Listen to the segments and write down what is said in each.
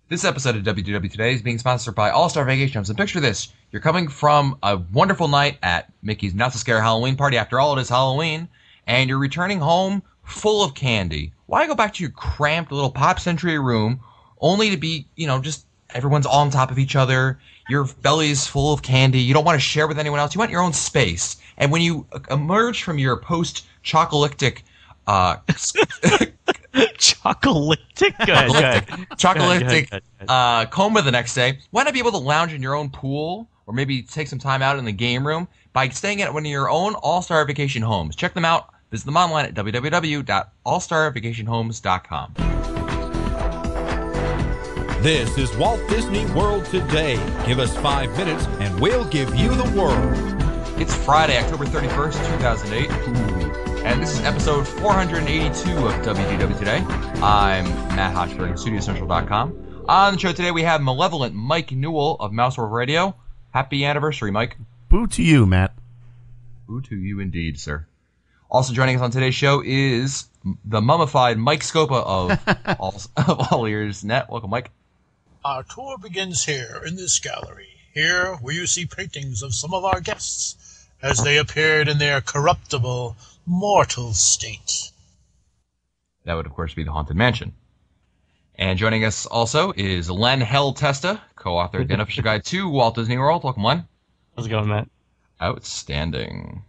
This episode of WDW Today is being sponsored by All-Star Vacation Homes. And picture this. You're coming from a wonderful night at Mickey's Not So Scary Halloween party. After all, it is Halloween. And you're returning home full of candy. Why go back to your cramped little Pop Century room only to be, just everyone's all on top of each other. Your belly's full of candy. You don't want to share with anyone else. You want your own space. And when you emerge from your post-chocolyptic Chocolyptic? Go ahead. Chocolyptic coma the next day. Why not be able to lounge in your own pool or maybe take some time out in the game room by staying at one of your own All-Star Vacation Homes? Check them out. Visit them online at www.allstarvacationhomes.com. This is Walt Disney World Today. Give us 5 minutes and we'll give you the world. It's Friday, October 31st, 2008. And this is episode 482 of WDW Today. I'm Matt Hochberg of StudioCentral.com. On the show today, we have malevolent Mike Newell of Mouse World Radio. Happy anniversary, Mike. Boo to you, Matt. Boo to you indeed, sir. Also joining us on today's show is the mummified Mike Scopa of All Ears Net. Welcome, Mike. Our tour begins here in this gallery, here where you see paintings of some of our guests as they appeared in their corruptible, mortal state. That would, of course, be the Haunted Mansion. And joining us also is Len Hell Testa, co-author of The Unofficial Guide to Walt Disney World. Welcome, Len. How's it going, Matt? Outstanding.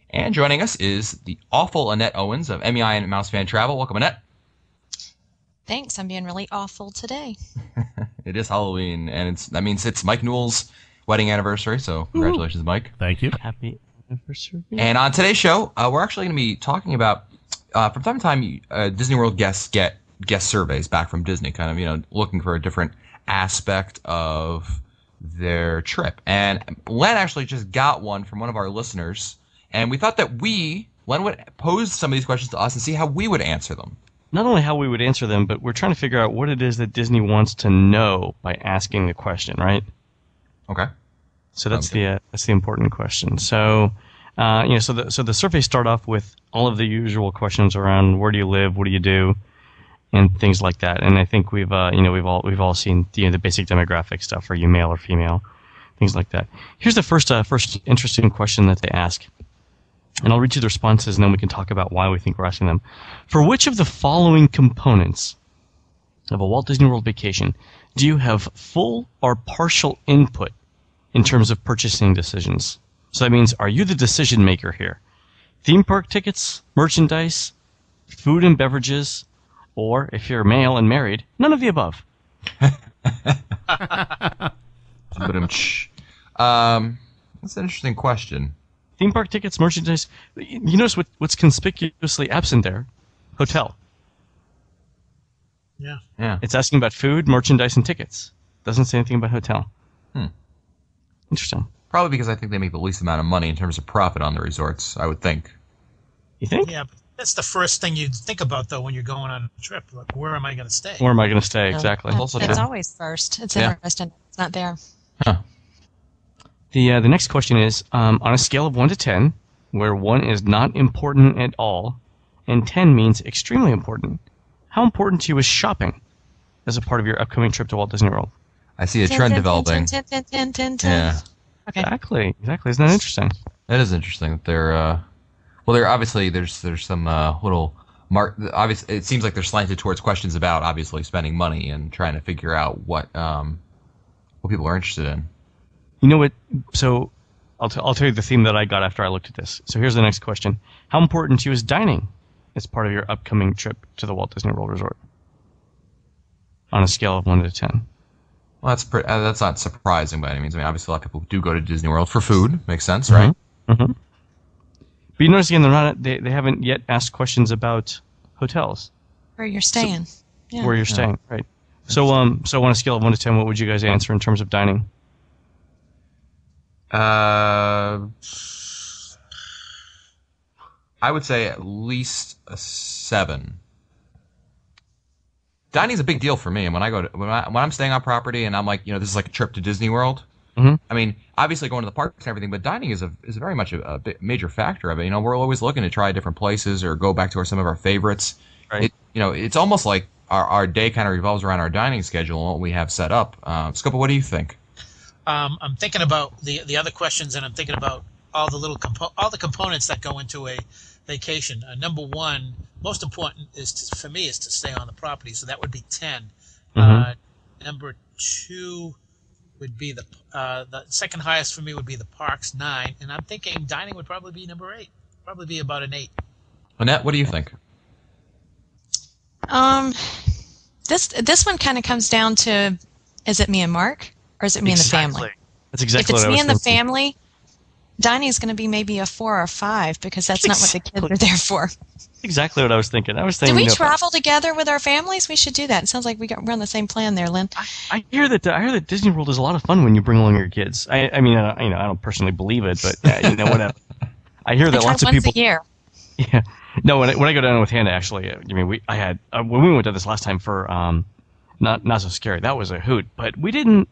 And joining us is the awful Annette Owens of MEI and Mouse Fan Travel. Welcome, Annette. Thanks, I'm being really awful today. It is Halloween, and that means it's Mike Newell's wedding anniversary, so congratulations, Mike. Thank you. Happy anniversary. And on today's show, we're actually going to be talking about, from time to time, Disney World guests get guest surveys back from Disney, kind of, looking for a different aspect of their trip. And Len actually just got one from one of our listeners, and we thought that Len would pose some of these questions to us and see how we would answer them. Not only how we would answer them, but we're trying to figure out what it is that Disney wants to know by asking the question, right? Okay. So that's the important question. So, so the surveys start off with all of the usual questions around where do you live, what do you do, and things like that. And I think we've all seen the basic demographic stuff. Are you male or female? Things like that. Here's the first interesting question that they ask. And I'll read you the responses, and then we can talk about why we think we're asking them. For which of the following components of a Walt Disney World vacation do you have full or partial input in terms of purchasing decisions? So that means, are you the decision maker here? Theme park tickets, merchandise, food and beverages, or if you're male and married, none of the above. That's an interesting question. Theme park tickets, merchandise. You notice what's conspicuously absent there? Hotel. Yeah. It's asking about food, merchandise, and tickets. Doesn't say anything about hotel. Interesting. Probably because I think they make the least amount of money in terms of profit on the resorts, I would think. You think? Yeah, but that's the first thing you think about, though, when you're going on a trip. Like, where am I going to stay? Where am I going to stay? Exactly. Also It's true. always first. It's Yeah. interesting. It's not there. Huh. The next question is, on a scale of 1 to 10, where 1 is not important at all, and 10 means extremely important, how important to you is shopping as a part of your upcoming trip to Walt Disney World? I see a trend developing. 10. Yeah. Okay. Exactly. Isn't that interesting? That is interesting. That they're obviously there's some little obviously it seems like they're slanted towards questions about obviously spending money and trying to figure out what people are interested in. You know what? So I'll tell you the theme that I got after I looked at this. So here's the next question. How important to you is dining as part of your upcoming trip to the Walt Disney World Resort? On a scale of 1 to 10. Well, that's not surprising by any means. I mean, obviously a lot of people do go to Disney World for food. Makes sense, right? Mm-hmm. But you notice again, they haven't yet asked questions about hotels. Where you're staying. Yeah. Where you're staying, right? So on a scale of 1 to 10, what would you guys answer in terms of dining? I would say at least a 7. Dining's a big deal for me, and when I'm staying on property and I'm like, this is like a trip to Disney World. Mm-hmm. I mean, obviously going to the parks and everything, but dining is very much a major factor of it. We're always looking to try different places or go back to some of our favorites. Right. It's almost like our day kind of revolves around our dining schedule and what we have set up. Scopa, what do you think? I'm thinking about the other questions, and I'm thinking about all the components that go into a vacation. Number one, most important for me is to stay on the property, so that would be 10. Number two would be the second highest for me would be the parks, 9, and I'm thinking dining would probably be number 8. Probably be about an 8. Annette, what do you think? This one kind of comes down to, is it me and Mark, or is it me and the family? That's exactly if it's what I was me and the thinking. family, dining is going to be maybe a 4 or 5 because that's not what the kids are there for. Exactly what I was thinking. I was Do thinking. we travel together with our families? We should do that. It sounds like we're on the same plan there, Lynn. I hear that Disney World is a lot of fun when you bring along your kids. I mean, I don't personally believe it, but whatever. I hear that I try lots of once people. a year. Yeah. No, when I go down with Hannah, actually, when we went to this last time for not so scary. That was a hoot, but we didn't.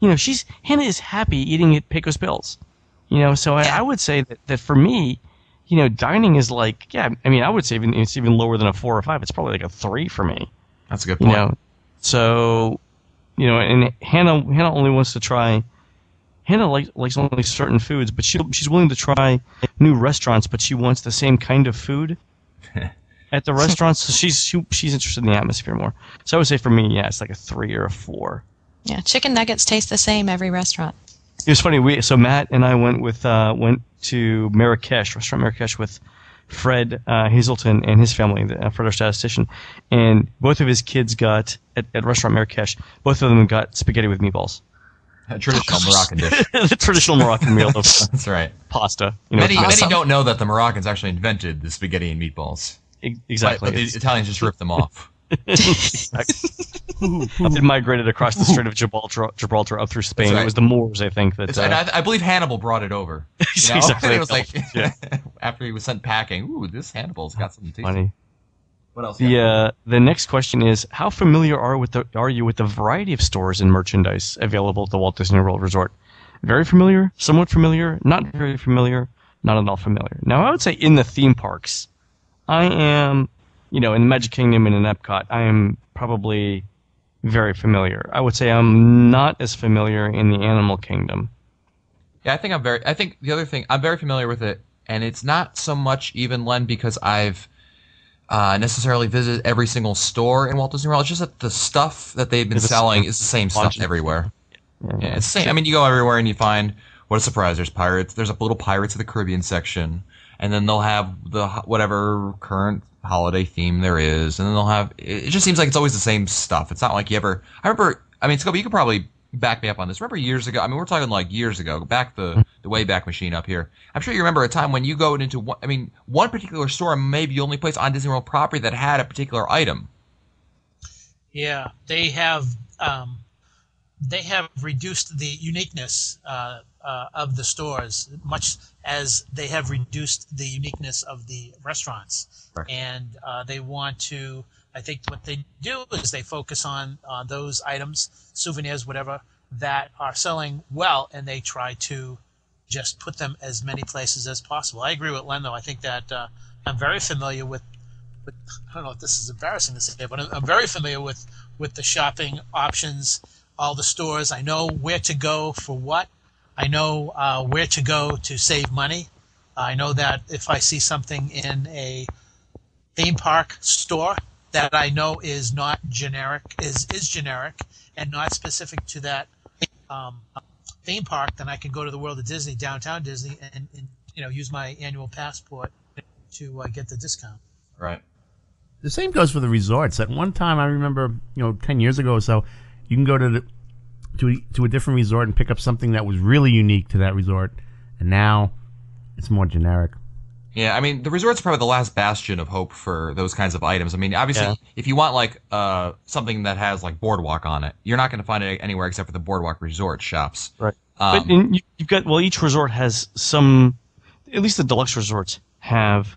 Hannah is happy eating at Pecos Bills. So I would say that for me, dining is like, I would say it's even lower than a 4 or 5. It's probably like a 3 for me. That's a good point. So, and Hannah only wants to try. Hannah likes only certain foods, but she's willing to try new restaurants, but she wants the same kind of food at the restaurants. So she's interested in the atmosphere more. So I would say for me, it's like a 3 or a 4. Yeah, chicken nuggets taste the same every restaurant. It was funny. So Matt and I went to Marrakesh, restaurant Marrakesh, with Fred Hazelton and his family, Fred our statistician, and both of his kids got at restaurant Marrakesh. Both of them got spaghetti with meatballs. A traditional Moroccan dish. The traditional Moroccan meal of That's right. pasta. Many don't know that the Moroccans actually invented the spaghetti and meatballs. Exactly. But the Italians just ripped them off. It migrated across the Strait of Gibraltar up through Spain. Right. It was the Moors, I think. I believe Hannibal brought it over. Exactly. It was like after he was sent packing. Ooh, this Hannibal's got something tasty. Funny. What else? The next question is: how familiar are you with the variety of stores and merchandise available at the Walt Disney World Resort? Very familiar, somewhat familiar, not very familiar, not at all familiar. Now, I would say in the theme parks, I am, in the Magic Kingdom and in Epcot, I am probably very familiar. I would say I'm not as familiar in the Animal Kingdom. Yeah, I think the other thing, I'm very familiar with it, and it's not so much even, Len, because I've necessarily visited every single store in Walt Disney World. It's just that the stuff that they've been selling is the same stuff everywhere. Yeah, it's the same. I mean, you go everywhere and you find, what a surprise, there's pirates. There's a little Pirates of the Caribbean section, and then they'll have the whatever current holiday theme there is, and then they'll have, it just seems like it's always the same stuff. It's not like you ever, Scope, you could probably back me up on this. Remember years ago, we're talking like years ago, back the Wayback Machine up here. I'm sure you remember a time when you go into one particular store, maybe the only place on Disney World property that had a particular item. Yeah, they have reduced the uniqueness of the stores, much as they have reduced the uniqueness of the restaurants. Right. And they want to, I think what they do is they focus on those items, souvenirs, whatever, that are selling well, and they try to just put them as many places as possible. I agree with Len, though. I think that I'm very familiar with, I don't know if this is embarrassing to say, but I'm very familiar with the shopping options, all the stores. I know where to go for what. I know where to go to save money. I know that if I see something in a theme park store that I know is not generic, is generic and not specific to that theme park, then I can go to the World of Disney, downtown Disney, and use my annual passport to get the discount. Right. The same goes for the resorts. At one time, I remember, 10 years ago or so, you can go to a different resort and pick up something that was really unique to that resort, and now it's more generic. Yeah, the resort's probably the last bastion of hope for those kinds of items. Obviously, if you want like something that has like Boardwalk on it, you're not going to find it anywhere except for the Boardwalk Resort shops. Right. But you've got, each resort has some, at least the deluxe resorts have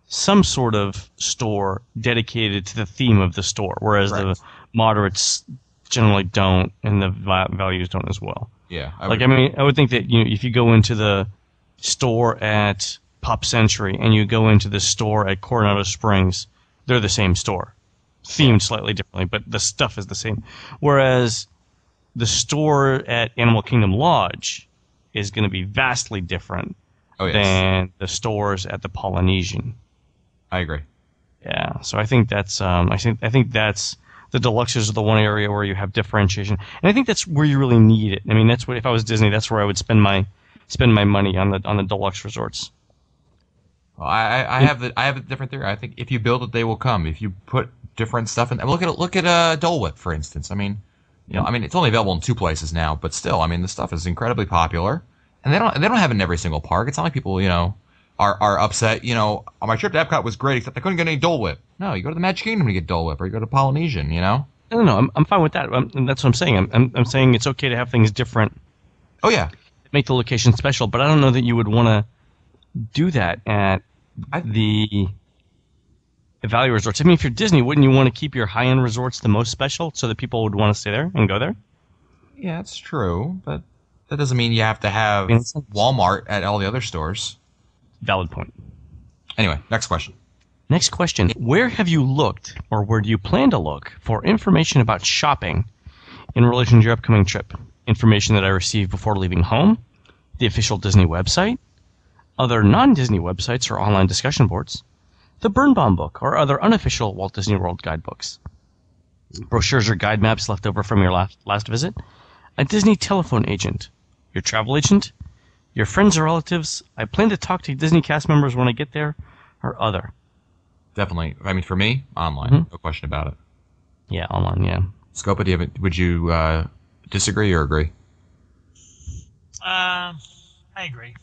some sort of store dedicated to the theme of the store, whereas the moderates generally don't, and the values don't as well. Yeah. I would think that if you go into the store at Pop Century and you go into the store at Coronado Springs, they're the same store. themed slightly differently, but the stuff is the same. Whereas the store at Animal Kingdom Lodge is going to be vastly different than the stores at the Polynesian. I agree. Yeah, so I think that's I think that's the deluxes are the one area where you have differentiation, and I think that's where you really need it. I mean, that's what if I was Disney, that's where I would spend my money on the deluxe resorts. Well, I have a different theory. I think if you build it, they will come. If you put different stuff in, look at Dole Whip, for instance. I mean, it's only available in 2 places now, but still, I mean, the stuff is incredibly popular, and they don't have it in every single park. It's not like people are upset. My trip to Epcot was great, except I couldn't get any Dole Whip. No, you go to the Magic Kingdom to get Dole Whip, or you go to Polynesian. No, I'm fine with that. That's what I'm saying. I'm saying it's okay to have things different. Oh yeah, make the location special, but I don't know that you would want to do that at the value resorts. I mean, if you're Disney, wouldn't you want to keep your high-end resorts the most special so that people would want to stay there and go there? Yeah, that's true, but that doesn't mean you have to have Walmart at all the other stores. Valid point. Anyway, next question. Next question. Where have you looked, or where do you plan to look, for information about shopping in relation to your upcoming trip? Information that I received before leaving home, the official Disney website, other non-Disney websites or online discussion boards, the Birnbaum book, or other unofficial Walt Disney World guidebooks. Brochures or guide maps left over from your last visit, a Disney telephone agent, your travel agent, your friends or relatives. I plan to talk to Disney cast members when I get there, or other. Definitely. I mean, for me, online. No question about it. Yeah, online, yeah. Scopa, would you disagree or agree? I agree.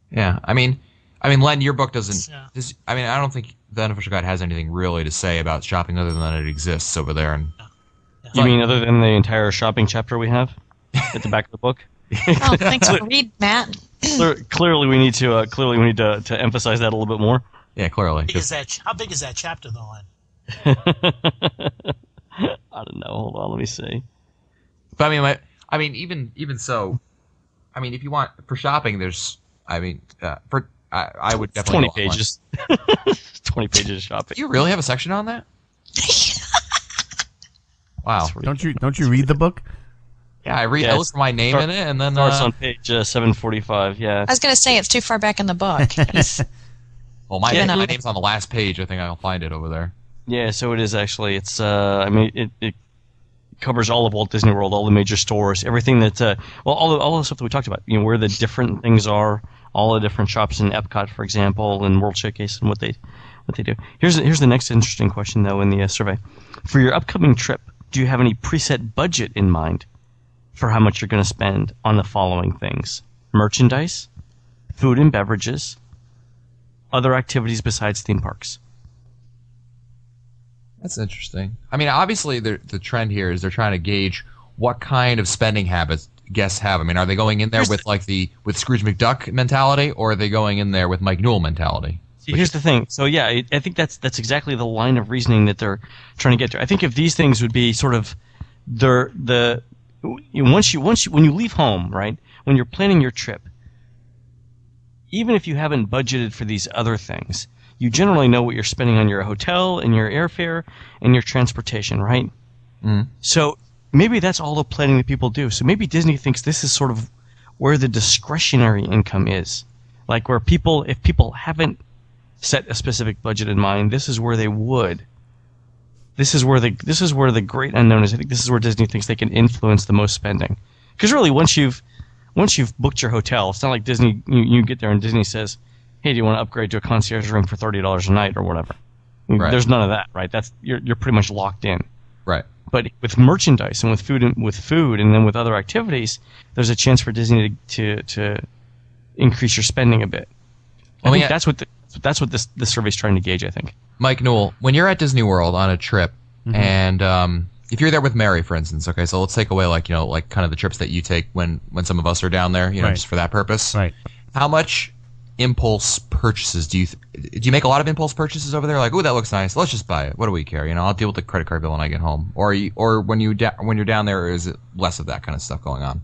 Yeah, I mean, Len, your book doesn't. I don't think the unofficial guide has anything really to say about shopping other than it exists over there. And you mean other than the entire shopping chapter we have at the back of the book? Oh, thanks for reading, Matt. Clearly, we need to emphasize that a little bit more. Yeah, clearly. How big is that chapter, though, Len? I don't know. Hold on, let me see. But I mean, even so, I mean, if you want for shopping, there's. I mean, I would definitely 20 pages. 20 pages of shopping. Do you really have a section on that? Wow. Don't you read the book? Yeah, I read. I look for my name in it, and then starts on page 745. Yeah. I was going to say it's too far back in the book. Well, my name's on the last page. I think I'll find it over there. Yeah, so it is actually. It's. I mean, it covers all of Walt Disney World, all the major stores, everything that. All the stuff that we talked about. Where the different things are, all the different shops in Epcot, for example, and World Showcase, and what they do. Here's the next interesting question though in the survey. For your upcoming trip, do you have any preset budget in mind for how much you're going to spend on the following things: merchandise, food and beverages, other activities besides theme parks? That's interesting. I mean, obviously, the trend here is they're trying to gauge what kind of spending habits guests have. I mean, are they going in there with Scrooge McDuck mentality, or are they going in there with Mike Newell mentality? See, here's the thing. So yeah, I think that's exactly the line of reasoning that they're trying to get to. I think if these things would be sort of when you leave home, right? When you're planning your trip, even if you haven't budgeted for these other things, you generally know what you're spending on your hotel and your airfare and your transportation, right? Mm. So maybe that's all the planning that people do. So maybe Disney thinks this is sort of where the discretionary income is. Like where if people haven't set a specific budget in mind, this is where they would. This is where the great unknown is. I think this is where Disney thinks they can influence the most spending. Because really, once you've booked your hotel, it's not like Disney. You get there and Disney says, "Hey, do you want to upgrade to a concierge room for $30 a night or whatever?" Right. There's none of that, right? That's you're pretty much locked in. Right. But with merchandise and with food and then with other activities, there's a chance for Disney to increase your spending a bit. I think that's what this survey's trying to gauge, I think. Mike Newell, when you're at Disney World on a trip, and if you're there with Mary, for instance, okay, so let's take away like kind of the trips that you take when some of us are down there, right. just for that purpose. Right. How much impulse purchases do you make? A lot of impulse purchases over there? Like, oh, that looks nice. Let's just buy it. What do we care? I'll deal with the credit card bill when I get home. Or when you're down there, is it less of that kind of stuff going on?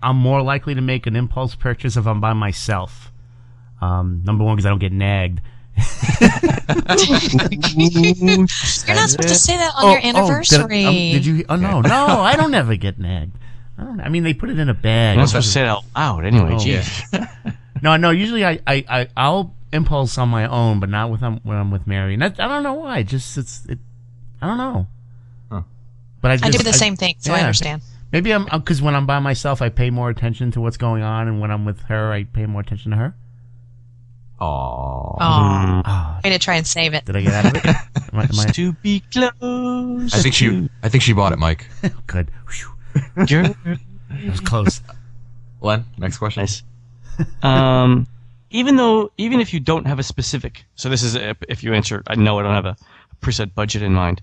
I'm more likely to make an impulse purchase if I'm by myself. Number one, because I don't get nagged. You're not supposed to say that on your anniversary. Did you? Oh no, I don't ever get nagged. I mean, they put it in a bag. You're not supposed to say it out loud anyway. Geez. No. Usually, I'll impulse on my own, but not when I'm with Mary. And I don't know why. I don't know. Huh. But I do the same thing, so I understand. Maybe I'm because when I'm by myself, I pay more attention to what's going on, and when I'm with her, I pay more attention to her. Oh, way to try and save it. Did I get out of it? Am I... To be close. I think she bought it, Mike. Good. It was close. Len, next question. Nice. Even if you don't have a specific, so this is if you answer, I know I don't have a preset budget in mind.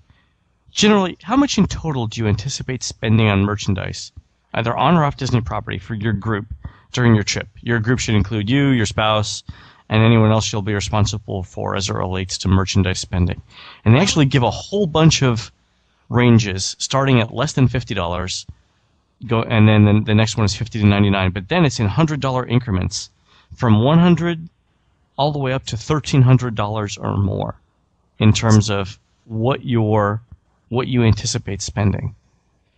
Generally, how much in total do you anticipate spending on merchandise, either on or off Disney property, for your group during your trip? Your group should include you, your spouse, and anyone else you'll be responsible for as it relates to merchandise spending. And they actually give a whole bunch of ranges, starting at less than $50, and then the next one is $50 to $99. But then it's in $100 increments, from $100 all the way up to $1,300 or more, in terms of what you anticipate spending.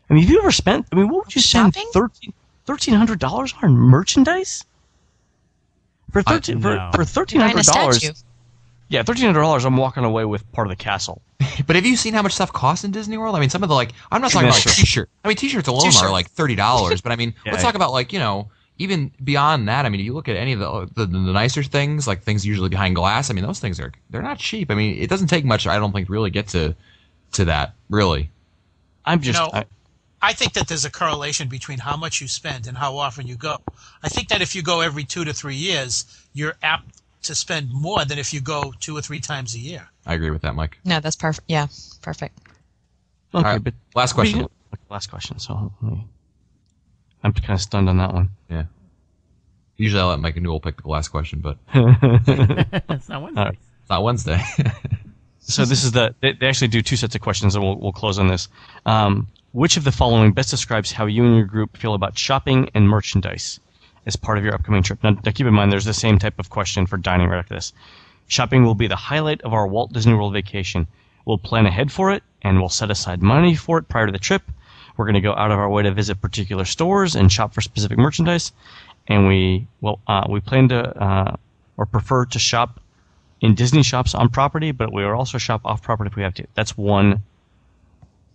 I mean, have you ever spent? I mean, what would you spend $1,300 on merchandise? For $1,300, yeah, $1,300. I'm walking away with part of the castle. But have you seen how much stuff costs in Disney World? I mean, some of the I'm not talking about like t-shirt. I mean, t-shirts alone are like $30. But I mean, let's talk about like even beyond that. I mean, if you look at any of the nicer things, like things usually behind glass. I mean, those things they're not cheap. I mean, it doesn't take much. I don't think really get to that really. I think that there's a correlation between how much you spend and how often you go. I think that if you go every 2 to 3 years, you're apt to spend more than if you go 2 or 3 times a year. I agree with that, Mike. No, that's perfect. Yeah, perfect. Okay, right, but last question. Last question. So I'm kind of stunned on that one. Yeah. Usually I let Mike and Newell pick the last question, but It's not Wednesday. It's not Wednesday. So this is they actually do 2 sets of questions, and we'll close on this. Which of the following best describes how you and your group feel about shopping and merchandise as part of your upcoming trip? Now keep in mind, there's the same type of question for dining right after this. Shopping will be the highlight of our Walt Disney World vacation. We'll plan ahead for it, and we'll set aside money for it prior to the trip. We're going to go out of our way to visit particular stores and shop for specific merchandise. And we plan to or prefer to shop in Disney shops on property, but we will also shop off property if we have to. That's one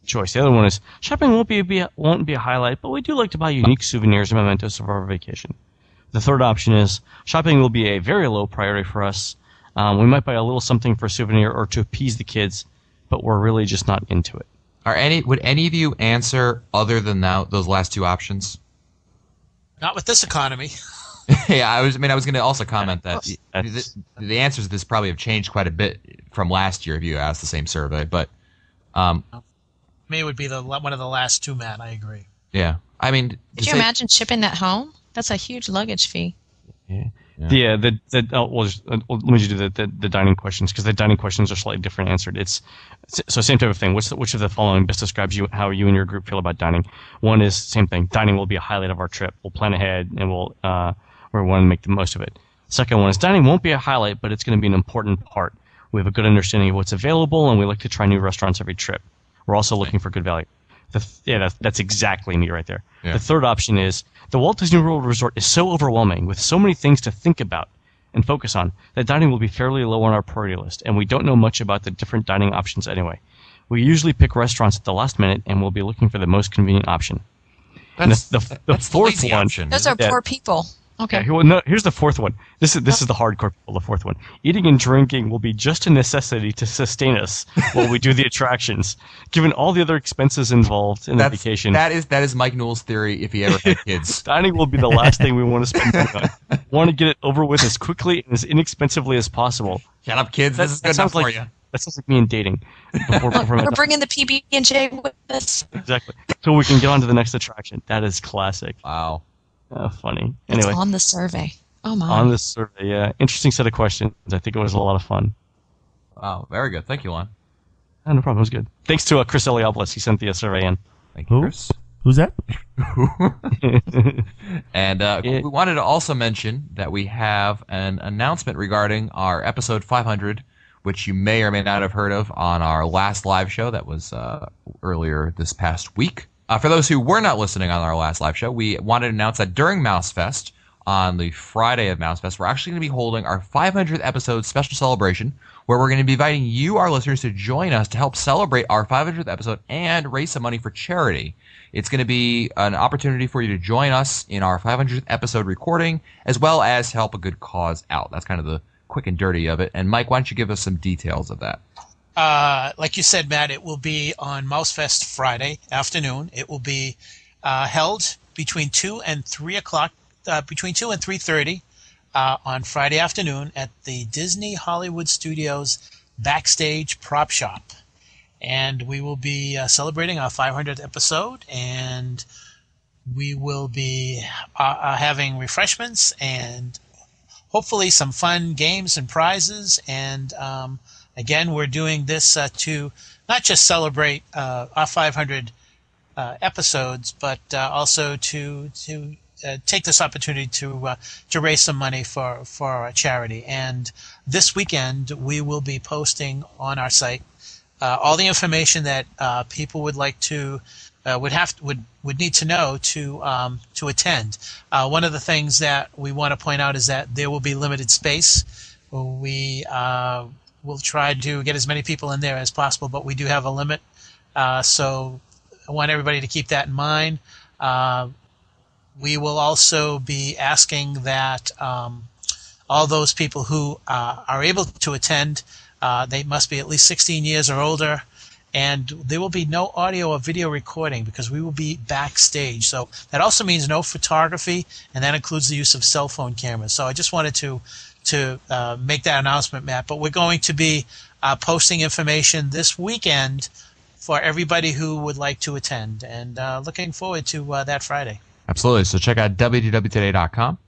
choice. The other one is shopping won't be a highlight, but we do like to buy unique souvenirs and mementos of our vacation. The third option is shopping will be a very low priority for us. We might buy a little something for a souvenir or to appease the kids, but we're really just not into it. Would any of you answer other than those last 2 options? Not with this economy. Yeah, I was going to also comment that the answers to this probably have changed quite a bit from last year if you asked the same survey. But Me, it would be one of the last 2 men. I agree. Yeah, I mean, could you imagine shipping that home? That's a huge luggage fee. Yeah. Let me just do the dining questions, because the dining questions are slightly different answered. So same type of thing. Which of the following best describes how you and your group feel about dining? One is same thing. Dining will be a highlight of our trip. We'll plan ahead and we want to make the most of it. Second one is dining won't be a highlight, but it's going to be an important part. We have a good understanding of what's available, and we like to try new restaurants every trip. We're also looking for good value. That's exactly me right there. Yeah. The third option is the Walt Disney World Resort is so overwhelming with so many things to think about and focus on that dining will be fairly low on our priority list, and we don't know much about the different dining options anyway. We usually pick restaurants at the last minute, and we'll be looking for the most convenient option. That's the fourth one. Option. Those are poor people. Okay. Well, no, here's the fourth one. This is the hardcore people. The fourth one. Eating and drinking will be just a necessity to sustain us while we do the attractions, given all the other expenses involved in the vacation. That is Mike Newell's theory. If he ever had kids, dining will be the last thing we want to spend money on. Want to get it over with as quickly and as inexpensively as possible. Shut up, kids. This is good enough for you. That sounds like me and dating. We're bringing the PB&J with us. Exactly. So we can get on to the next attraction. That is classic. Wow. Funny. Anyway. It's on the survey. Oh, my. On the survey, yeah. Interesting set of questions. I think it was a lot of fun. Wow. Very good. Thank you, Lon. No problem. It was good. Thanks to Chris Eliopoulos. He sent the survey in. Thank you, Chris. Who's that? And we wanted to also mention that we have an announcement regarding our episode 500, which you may or may not have heard of on our last live show that was earlier this past week. For those who were not listening on our last live show, we wanted to announce that during MouseFest, on the Friday of MouseFest, we're actually going to be holding our 500th episode special celebration, where we're going to be inviting you, our listeners, to join us to help celebrate our 500th episode and raise some money for charity. It's going to be an opportunity for you to join us in our 500th episode recording, as well as help a good cause out. That's kind of the quick and dirty of it. And Mike, why don't you give us some details of that? Like you said, Matt, it will be on MouseFest Friday afternoon. It will be held between 2 and 3 o'clock, between 2 and 3:30 on Friday afternoon at the Disney Hollywood Studios Backstage Prop Shop. And we will be celebrating our 500th episode, and we will be having refreshments and hopefully some fun games and prizes. And again, we're doing this to not just celebrate our 500 episodes, but also to take this opportunity to raise some money for a charity. And this weekend, we will be posting on our site all the information that people would like to would need to know to attend. One of the things that we want to point out is that there will be limited space. We will try to get as many people in there as possible, but we do have a limit. So I want everybody to keep that in mind. We will also be asking that all those people who are able to attend, they must be at least 16 years or older, and there will be no audio or video recording because we will be backstage. So that also means no photography, and that includes the use of cell phone cameras. So I just wanted to make that announcement, Matt. But we're going to be posting information this weekend for everybody who would like to attend, and looking forward to that Friday. Absolutely. So check out WDWtoday.com.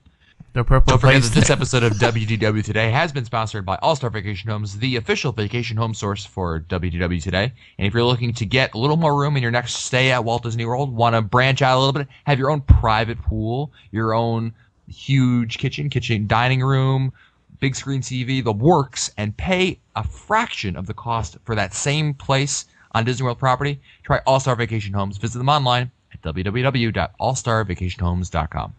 The purple Don't forget place. that this episode of WDW Today has been sponsored by All Star Vacation Homes, the official vacation home source for WDW Today. And if you're looking to get a little more room in your next stay at Walt Disney World, want to branch out a little bit, have your own private pool, your own huge kitchen, dining room, big screen TV, the works, and pay a fraction of the cost for that same place on Disney World property, try All Star Vacation Homes. Visit them online at www.allstarvacationhomes.com.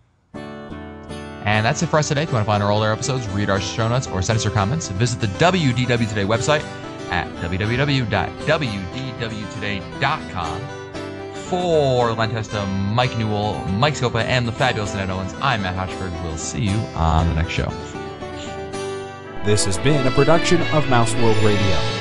And that's it for us today. If you want to find our older episodes, read our show notes, or send us your comments, visit the WDW Today website at www.wdwtoday.com. For Len Testa, Mike Newell, Mike Scopa, and the fabulous Annette Owens, I'm Matt Hochberg. We'll see you on the next show. This has been a production of Mouse World Radio.